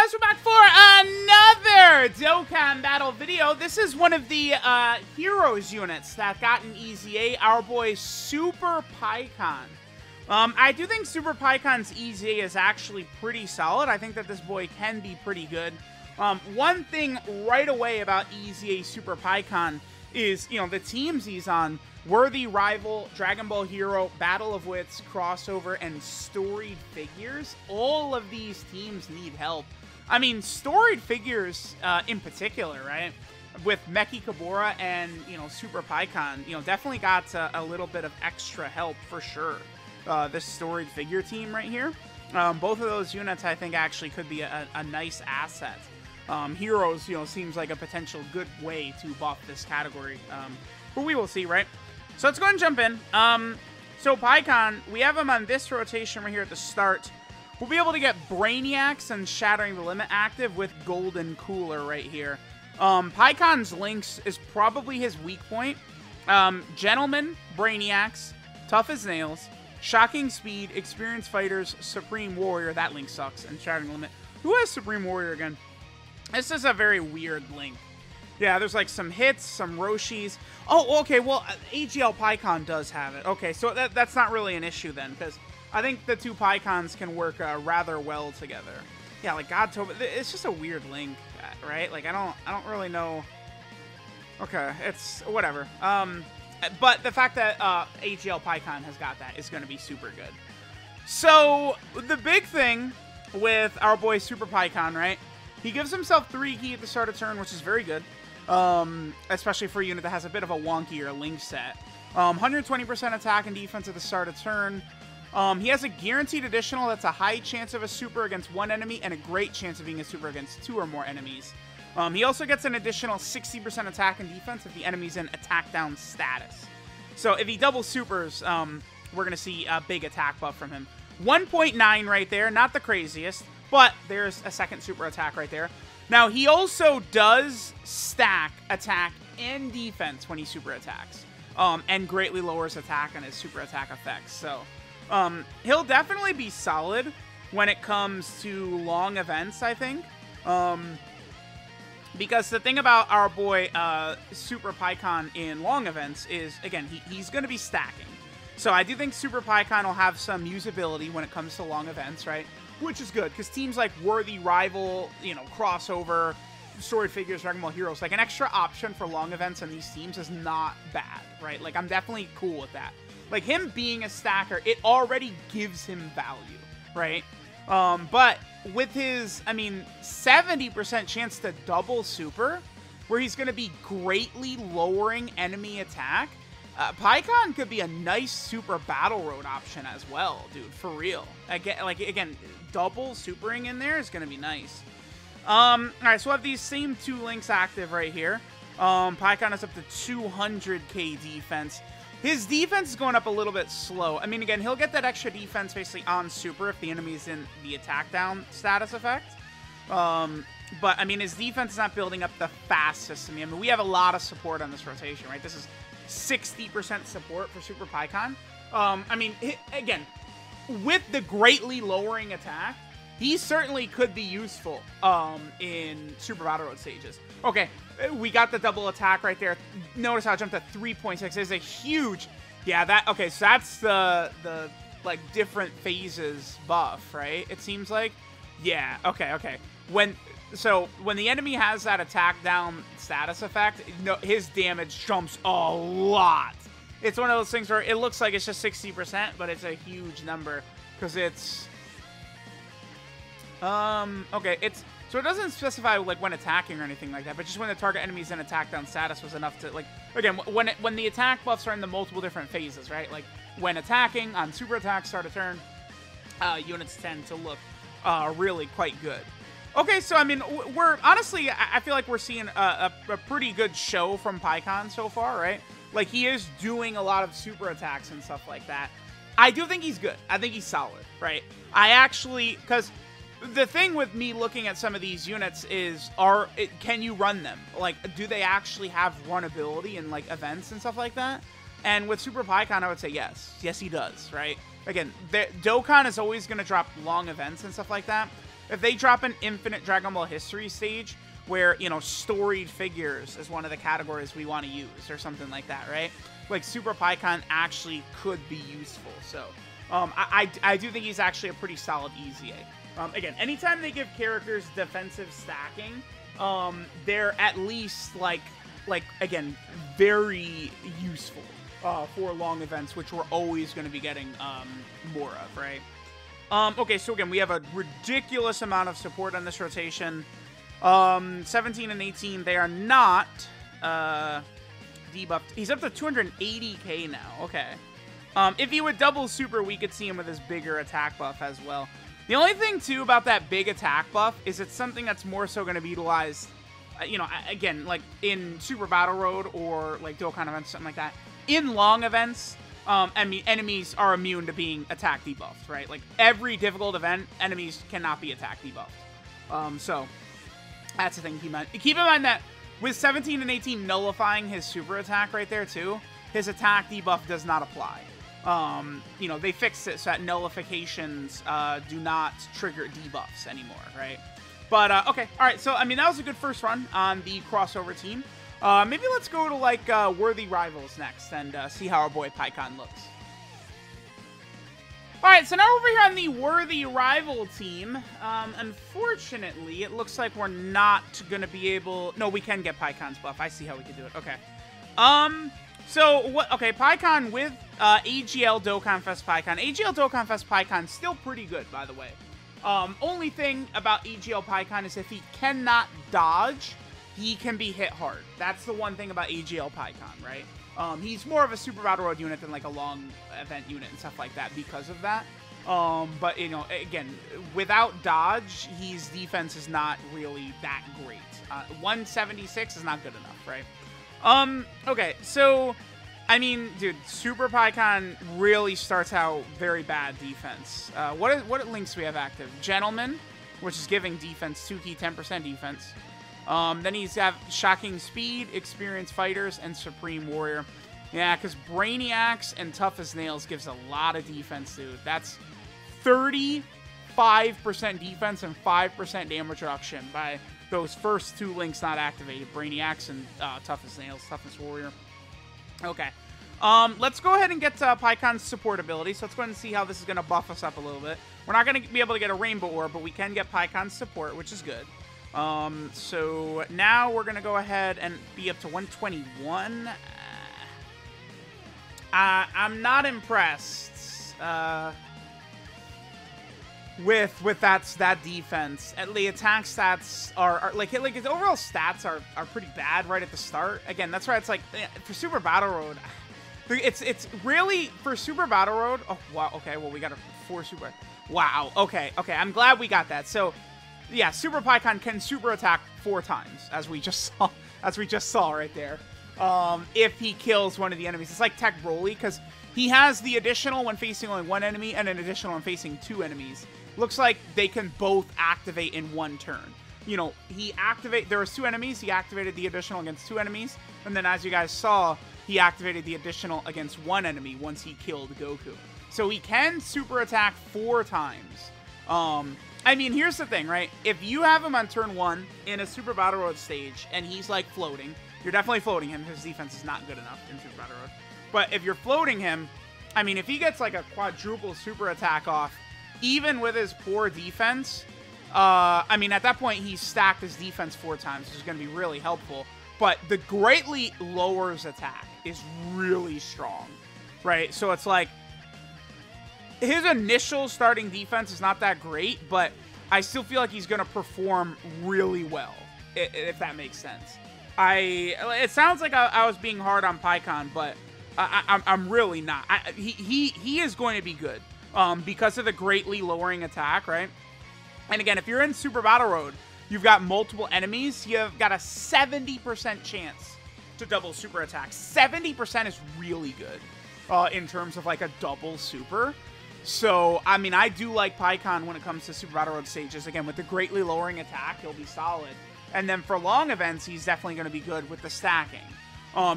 guys, we're back for another Dokkan Battle video. This is one of the Heroes units that got an EZA, our boy Super Pikkon. I do think Super Pikkon's EZA is actually pretty solid. I think that this boy can be pretty good. One thing right away about EZA Super Pikkon is, you know, the teams he's on: Worthy Rival, Dragon Ball Hero, Battle of Wits, Crossover, and Storied Figures. All of these teams need help. I mean, Storied Figures in particular, right? With Meki Kabura and, you know, Super Pikkon, you know, definitely got a little bit of extra help for sure. This Storied Figure team right here. Both of those units, I think, actually could be a nice asset. Heroes, you know, seems like a potential good way to buff this category. But we will see, right? So let's go ahead and jump in. So Pikkon, we have him on this rotation right here at the start. We'll be able to get Brainiacs and Shattering the Limit active with Golden Cooler right here. Pikkon's Lynx is probably his weak point. Gentleman, Brainiacs, Tough as Nails, Shocking Speed, Experienced Fighters, Supreme Warrior. That Link sucks. And Shattering the Limit. Who has Supreme Warrior again? This is a very weird Link. Yeah, there's like some hits, some Roshis. Oh, okay, well, AGL Pikkon does have it. Okay, so that's not really an issue then, because I think the two Pikkons can work rather well together. Yeah, like God Toba, it's just a weird Link, right? Like, I don't really know. Okay, it's whatever. But the fact that AGL Pikkon has got that is going to be super good. So, the big thing with our boy Super Pikkon, right? He gives himself 3 ki at the start of turn, which is very good. Especially for a unit that has a bit of a wonkier Link set. 120% attack and defense at the start of turn. He has a guaranteed additional that's a high chance of a super against one enemy and a great chance of being a super against 2 or more enemies. He also gets an additional 60% attack and defense if the enemy's in attack down status. So if he double supers, we're going to see a big attack buff from him. 1.9 right there, not the craziest, but there's a second super attack right there. Now, he also does stack attack and defense when he super attacks, and greatly lowers attack on his super attack effects. So, he'll definitely be solid when it comes to long events, I think. Because the thing about our boy Super Pikkon in long events is, again, he's going to be stacking. So I do think Super Pikkon will have some usability when it comes to long events, right? Which is good, because teams like Worthy Rival, you know, Crossover, Storied Figures, Dragon Ball Heroes, like an extra option for long events on these teams is not bad, right? Like, I'm definitely cool with that. Like, him being a stacker, it already gives him value, right? But with his, I mean, 70% chance to double super, where he's going to be greatly lowering enemy attack, Pikkon could be a nice super battle road option as well, dude, for real. Again, double supering in there is going to be nice. Alright, so we'll have these same 2 links active right here. Pikkon is up to 200k defense. His defense is going up a little bit slow. I mean, again, he'll get that extra defense basically on super if the enemy's in the attack down status effect. But, I mean, his defense is not building up the fastest to me. I mean, we have a lot of support on this rotation, right? This is 60% support for Super Pikkon. I mean, again, with the greatly lowering attack, he certainly could be useful in Super Battle Road stages. Okay, we got the double attack right there. Notice how it jumped to 3.6. It's a huge... Yeah, that... Okay, so that's the like, different phases buff, right? It seems like. Yeah, okay. So, when the enemy has that attack down status effect, his damage jumps a lot. It's one of those things where it looks like it's just 60%, but it's a huge number. Because it's... okay, it's... So it doesn't specify, like, when attacking or anything like that, but just when the target enemy's in attack down status was enough to, like... Again, when the attack buffs are in the multiple different phases, right? Like, when attacking, on super attack, start of turn, units tend to look really quite good. Okay, so, I mean, we're... Honestly, I feel like we're seeing a pretty good show from Pikkon so far, right? Like, he is doing a lot of super attacks and stuff like that. I do think he's good. I think he's solid, right? I actually... Because the thing with me looking at some of these units is, can you run them? Like, do they actually have runnability in, like, events and stuff like that? And with Super Pikkon, I would say yes. Yes, he does, right? Again, Dokkan is always going to drop long events and stuff like that. if they drop an Infinite Dragon Ball History stage where, you know, storied figures is one of the categories we want to use or something like that, right? Like, Super Pikkon actually could be useful. So, I do think he's actually a pretty solid EZA. Again, anytime they give characters defensive stacking, they're at least, like again, very useful for long events, which we're always going to be getting more of, right? Okay, so again, we have a ridiculous amount of support on this rotation. 17 and 18, they are not debuffed. He's up to 280k now. Okay. If he would double super, we could see him with his bigger attack buff as well. The only thing, too, about that big attack buff is it's something that's more so going to be utilized, you know, again, like in Super Battle Road or like Dokkan events, something like that. In long events, enemies are immune to being attack debuffed, right? Like, every difficult event, enemies cannot be attack debuffed. So, that's the thing to keep in mind. Keep in mind that with 17 and 18 nullifying his super attack right there, too, his attack debuff does not apply. You know, they fixed it so that nullifications do not trigger debuffs anymore, right? But, okay, alright, so, I mean, that was a good first run on the crossover team. Maybe let's go to, like, Worthy Rivals next and see how our boy Pikkon looks. Alright, so now over here on the Worthy Rival team, unfortunately, it looks like we're not going to be able... No, we can get Pikkon's buff. I see how we can do it. Okay. So, what? Okay, Pikkon with AGL Dokkan Fest Pikkon. AGL Dokkan Fest Pikkon still pretty good, by the way. Only thing about AGL Pikkon is if he cannot dodge, he can be hit hard. That's the one thing about AGL Pikkon, right? He's more of a Super Battle Road unit than like a long event unit and stuff like that because of that. But, you know, again, without dodge, his defense is not really that great. 176 is not good enough, right? Okay, so, I mean, dude, Super Pikkon really starts out very bad defense. What links do we have active? Gentleman, which is giving defense 2 key 10% defense. Then he's got Shocking Speed, Experienced Fighters, and Supreme Warrior. Yeah, because Brainiacs and Tough as Nails gives a lot of defense, dude. That's 35% defense and 5% damage reduction by those first 2 links not activated. Brainiacs and Tough as Nails, Toughness Warrior. Okay. Let's go ahead and get Pikkon's support ability. So let's go ahead and see how this is going to buff us up a little bit. We're not going to be able to get a Rainbow Orb, but we can get Pikkon's support, which is good. So now we're going to go ahead and be up to 121. I'm not impressed with that defense. The attack stats are like his overall stats are pretty bad right at the start. Again, that's why it's like for Super Battle Road, it's really for Super Battle Road. Oh wow, okay, well we got a 4 super. Wow, okay, I'm glad we got that. So yeah, Super Pikkon can super attack 4 times, as we just saw right there. If he kills one of the enemies, it's like Tech Broly because he has the additional when facing only 1 enemy and an additional when facing 2 enemies. Looks like they can both activate in 1 turn. You know, there was 2 enemies, he activated the additional against 2 enemies, and then as you guys saw, he activated the additional against 1 enemy once he killed Goku. So he can super attack 4 times. I mean, here's the thing, right? If you have him on turn 1 in a Super Battle Road stage, and he's like floating, you're definitely floating him, his defense is not good enough in Super Battle Road. But if you're floating him, I mean, if he gets like a quadruple super attack off, even with his poor defense, I mean, at that point, he's stacked his defense 4 times, which is going to be really helpful. But the greatly lowers attack is really strong, right? So it's like, his initial starting defense is not that great, but I still feel like he's going to perform really well, if that makes sense. It sounds like I was being hard on Pikkon, but I'm really not. He is going to be good because of the greatly lowering attack, right? And again, if you're in Super Battle Road, you've got multiple enemies, you've got a 70% chance to double super attack. 70% is really good in terms of like a double super. So, I mean, I do like Pikkon when it comes to Super Battle Road stages. Again, with the greatly lowering attack, he'll be solid. And then for long events, he's definitely going to be good with the stacking.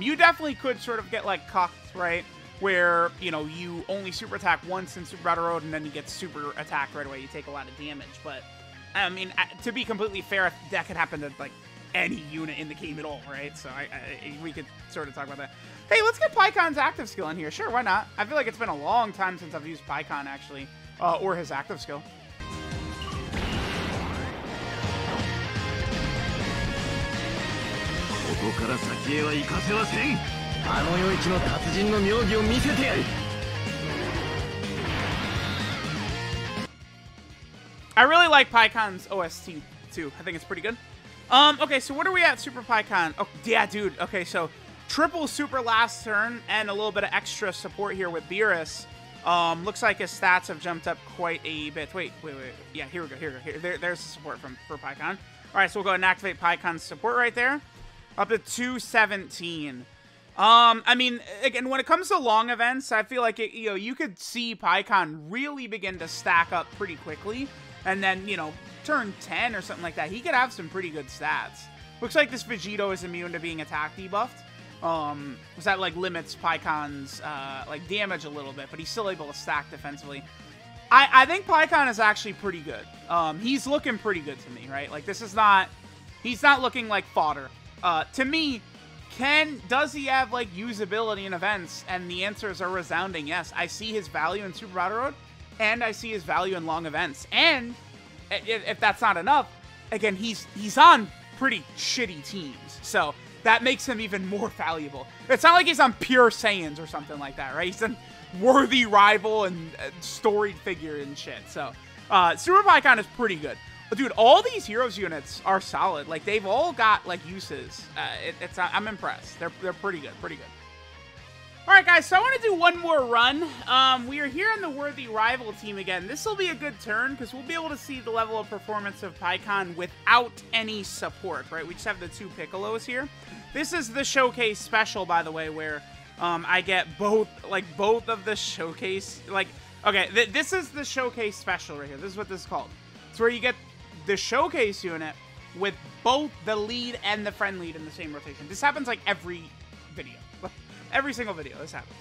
You definitely could sort of get like cucked, right? Where, you know, you only super attack once in Super Battle Road and then you get super attacked right away. You take a lot of damage. But I mean, to be completely fair, that could happen to, like, any unit in the game at all, right? So we could sort of talk about that. Hey, let's get PyCon's active skill in here. Sure, why not? I feel like it's been a long time since I've used PyCon, actually, or his active skill. I really like PyCon's OST, too. I think it's pretty good. Okay, so what are we at Super PyCon? Oh, yeah, dude. Okay, so triple super last turn and a little bit of extra support here with Beerus. Looks like his stats have jumped up quite a bit. Wait. Yeah, here we go. There's the support for PyCon. All right, so we'll go ahead and activate PyCon's support right there. Up to 217. I mean, again, when it comes to long events, I feel like you could see PyCon really begin to stack up pretty quickly. And then, turn 10 or something like that, he could have some pretty good stats. Looks like this Vegito is immune to being attack debuffed. That, like, limits PyCon's, like, damage a little bit, but he's still able to stack defensively. I think PyCon is actually pretty good. He's looking pretty good to me, right? Like, he's not looking like fodder. To me, does he have, like, usability in events? And the answers are resounding yes. I see his value in Super Battle Road, and I see his value in long events. And if that's not enough, again, he's on pretty shitty teams. So that makes him even more valuable. It's not like he's on Pure Saiyans or something like that, right? He's a worthy rival and storied figure and shit. So Super PyCon is pretty good. But dude, all these Heroes units are solid. Like, they've all got, like, uses. I'm impressed. They're pretty good, Alright guys, so I want to do one more run. We are here on the Worthy Rival team again. This will be a good turn, because we'll be able to see the level of performance of PyCon without any support, right? We just have the two Piccolos here. This is the Showcase Special, by the way, where I get both of the Showcase, okay, this is the Showcase Special right here. This is what this is called. It's where you get the Showcase unit with both the lead and the friend lead in the same rotation. This happens, like, every video. Every single video, this happens.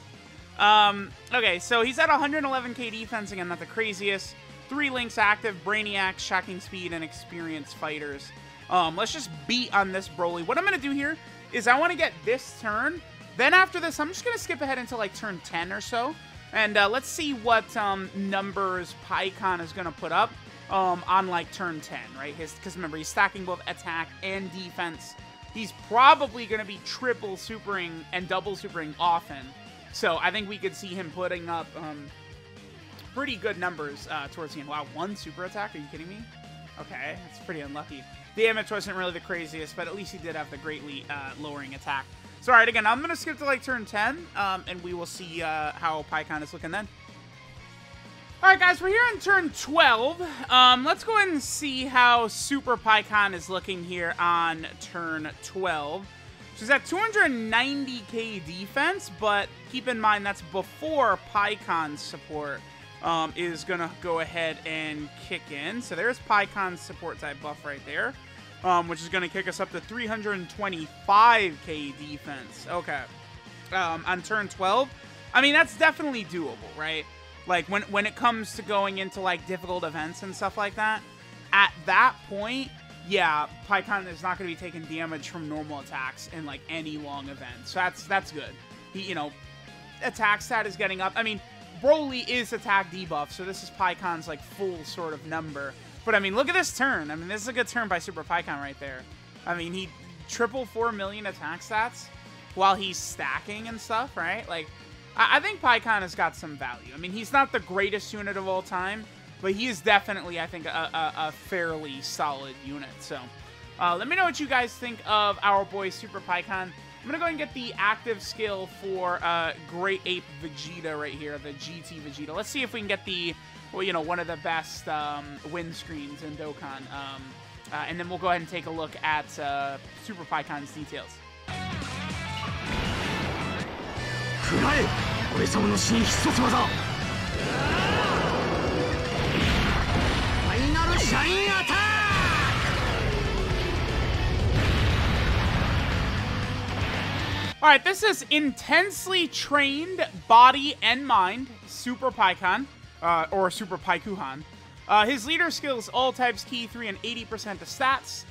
Okay, so he's at 111k defense, again, not the craziest. 3 links active, Brainiac, Shocking Speed, and Experienced Fighters. Let's just beat on this Broly. What I'm going to do here is I want to get this turn. Then after this, I'm just going to skip ahead until, like, turn 10 or so. And let's see what numbers PyCon is going to put up on, like, turn 10, right? Because remember, he's stacking both attack and defense. He's probably going to be triple supering and double supering often. So I think we could see him putting up pretty good numbers towards the end. Wow, 1 super attack? Are you kidding me? Okay, that's pretty unlucky. Damage wasn't really the craziest, but at least he did have the greatly lowering attack. So all right, again, I'm going to skip to like turn 10, and we will see how PyCon is looking then. Alright guys, we're here on turn 12. Let's go ahead and see how Super PyCon is looking here on turn 12. She's at 290k defense, but keep in mind that's before PyCon's support is going to go ahead and kick in. So there's PyCon's support type buff right there, which is going to kick us up to 325k defense. Okay. On turn 12, I mean, that's definitely doable, right? Like, when it comes to going into, like, difficult events and stuff like that, at that point, yeah, PyCon is not going to be taking damage from normal attacks in, like, any long event. So that's good. He, attack stat is getting up. I mean, Broly is attack debuff, so this is PyCon's, like, full sort of number. But, I mean, look at this turn. I mean, this is a good turn by Super PyCon right there. I mean, he triple 4 million attack stats while he's stacking and stuff, right? Like, I think PyCon has got some value. I mean, he's not the greatest unit of all time, but he is definitely, I think, a fairly solid unit. So, let me know what you guys think of our boy Super PyCon. I'm going to go and get the active skill for Great Ape Vegeta right here, the GT Vegeta. Let's see if we can get the, well, one of the best win screens in Dokkan. And then we'll go ahead and take a look at Super PyCon's details. Alright, this is intensely trained body and mind, Super PyCon, or Super Pykuhan. His leader skills, all types key 3 and 80% to stats.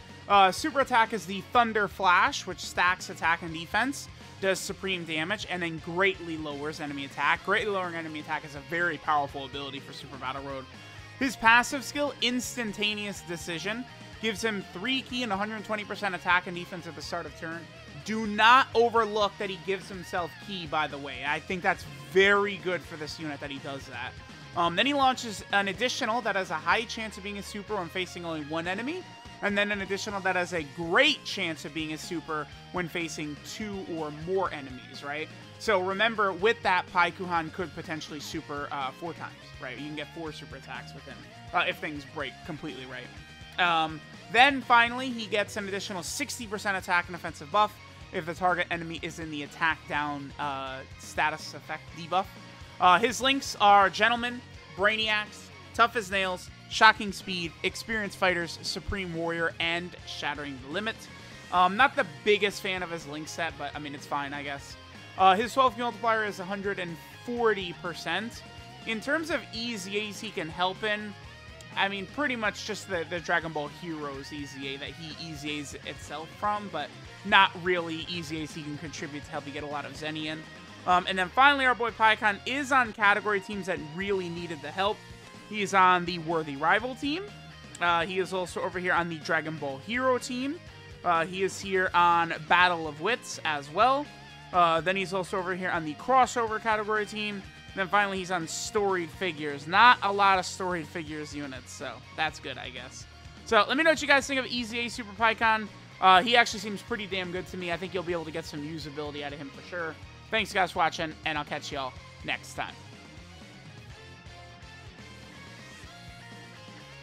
Super attack is the Thunder Flash, which stacks attack and defense, does supreme damage, and then greatly lowers enemy attack. Greatly lowering enemy attack is a very powerful ability for Super Battle Road. His passive skill, Instantaneous Decision, gives him 3 key and 120% attack and defense at the start of turn. Do not overlook that he gives himself key, by the way. I think that's very good for this unit that he does that. Then he launches an additional that has a high chance of being a super when facing only one enemy, and then an additional that has a great chance of being a super when facing 2 or more enemies, right? So remember, with that, Paikuhan could potentially super 4 times, right? You can get 4 super attacks with him if things break completely right. Then finally, he gets an additional 60% attack and offensive buff if the target enemy is in the attack down status effect debuff. His links are Gentleman, Brainiacs, Tough as Nails, Shocking Speed, Experienced Fighters, Supreme Warrior, and Shattering the Limit. Not the biggest fan of his link set, but I mean, it's fine, I guess. His 12 multiplier is 140%. In terms of EZAs he can help in, I mean, pretty much just the Dragon Ball Heroes EZA that he EZAs itself from, but not really EZAs he can contribute to help you get a lot of Zenian. And then finally, our boy Paikon is on category teams that really needed the help. He is on the Worthy Rival team. He is also over here on the Dragon Ball Hero team. He is here on Battle of Wits as well. Then he's also over here on the Crossover category team. Then finally, he's on Storied Figures. Not a lot of Storied Figures units, so that's good, I guess. So let me know what you guys think of EZA Super Paikon. He actually seems pretty damn good to me. I think you'll be able to get some usability out of him for sure. Thanks, guys, for watching, and I'll catch y'all next time.